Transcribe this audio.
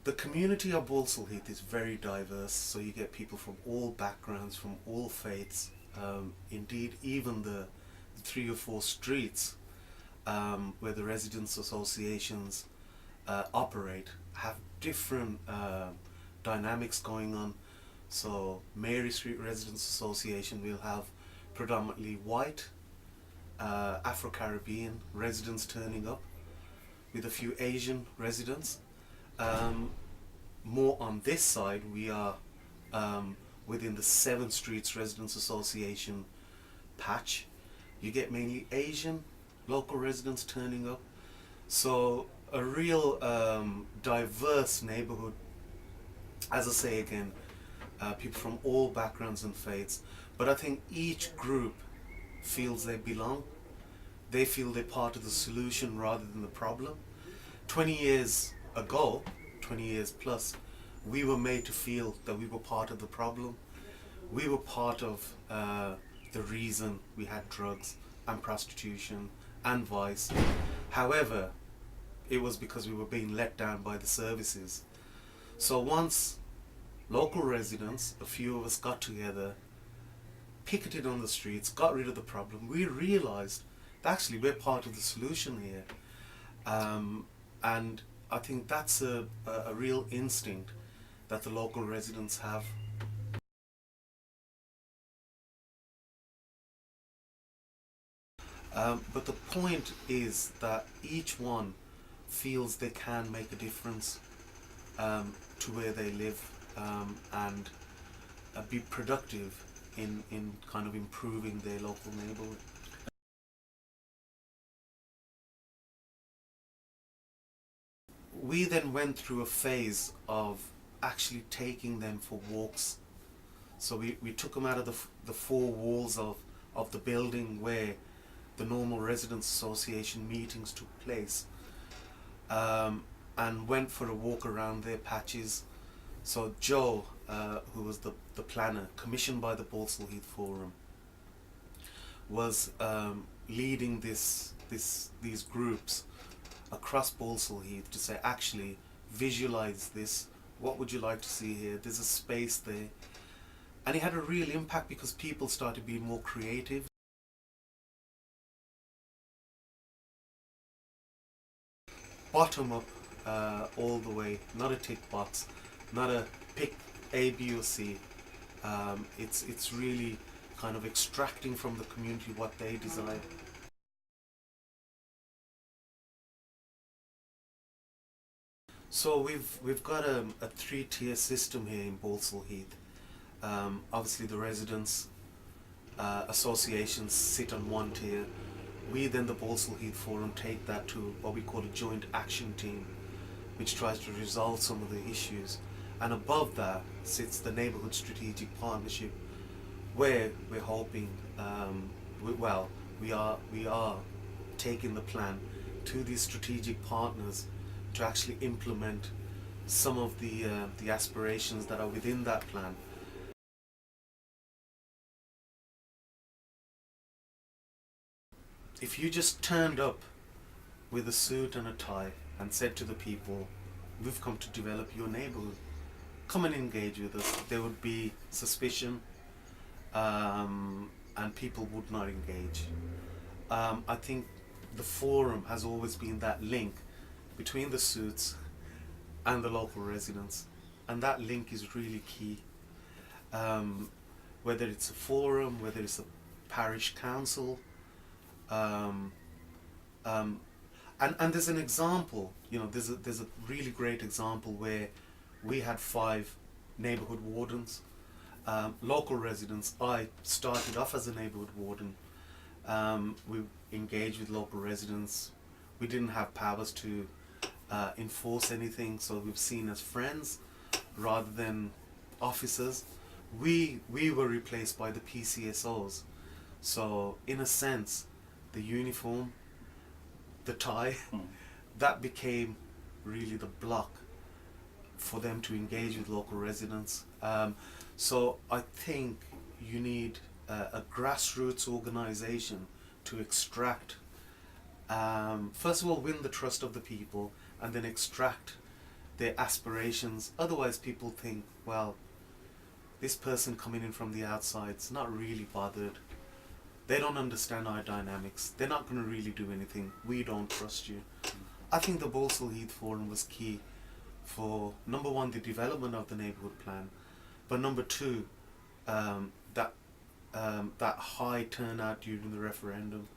The community of Balsall Heath is very diverse, so you get people from all backgrounds, from all faiths. Indeed, even the 3 or 4 streets where the residents' associations operate have different dynamics going on. So Mary Street Residents Association will have predominantly white Afro-Caribbean residents turning up, with a few Asian residents. More on this side, we are within the 7 Streets Residents Association patch. You get mainly Asian local residents turning up. So a real diverse neighborhood. As I say again, people from all backgrounds and faiths. But I think each group feels they belong. They feel they're part of the solution rather than the problem. 20 years ago, 20 years plus, we were made to feel that we were part of the problem. We were part of the reason we had drugs and prostitution and vice. However, it was because we were being let down by the services. So once local residents, a few of us got together, picketed on the streets, got rid of the problem, we realized that actually we're part of the solution here. And I think that's a real instinct that the local residents have. But the point is that each one feels they can make a difference to where they live, and be productive in kind of improving their local neighborhood. We then went through a phase of actually taking them for walks. So we took them out of the 4 walls of the building where the normal residents association meetings took place, and went for a walk around their patches. So Joe, who was the planner commissioned by the Balsall Heath Forum, was leading these groups across Balsall Heath to say, actually visualize this, what would you like to see here, there's a space there. And it had a real impact because people started being more creative. Bottom up all the way, not a tick box, not a pick A, B or C. It's really kind of extracting from the community what they desire. So we've got a 3-tier system here in Balsall Heath. Obviously the residents associations sit on 1 tier. We then, the Balsall Heath Forum, take that to what we call a joint action team, which tries to resolve some of the issues. And above that sits the Neighbourhood Strategic Partnership, where we're hoping, we are taking the plan to these strategic partners to actually implement some of the aspirations that are within that plan. If you just turned up with a suit and a tie and said to the people, we've come to develop your neighborhood, come and engage with us, there would be suspicion, and people would not engage. I think the forum has always been that link between the suits and the local residents, and that link is really key. Whether it's a forum, whether it's a parish council, and there's an example, there's a really great example where we had 5 neighborhood wardens, local residents. I started off as a neighborhood warden. We engaged with local residents. We didn't have powers to enforce anything, so we've seen as friends rather than officers. We were replaced by the PCSOs. So in a sense, the uniform, the tie, that became really the block for them to engage with local residents. So I think you need a grassroots organization to extract, first of all, win the trust of the people, and then extract their aspirations. Otherwise, people think, well, this person coming in from the outside's not really bothered. They don't understand our dynamics. They're not going to really do anything. We don't trust you. I think the Balsall Heath Forum was key for, number one, the development of the neighbourhood plan, but number two, that high turnout during the referendum.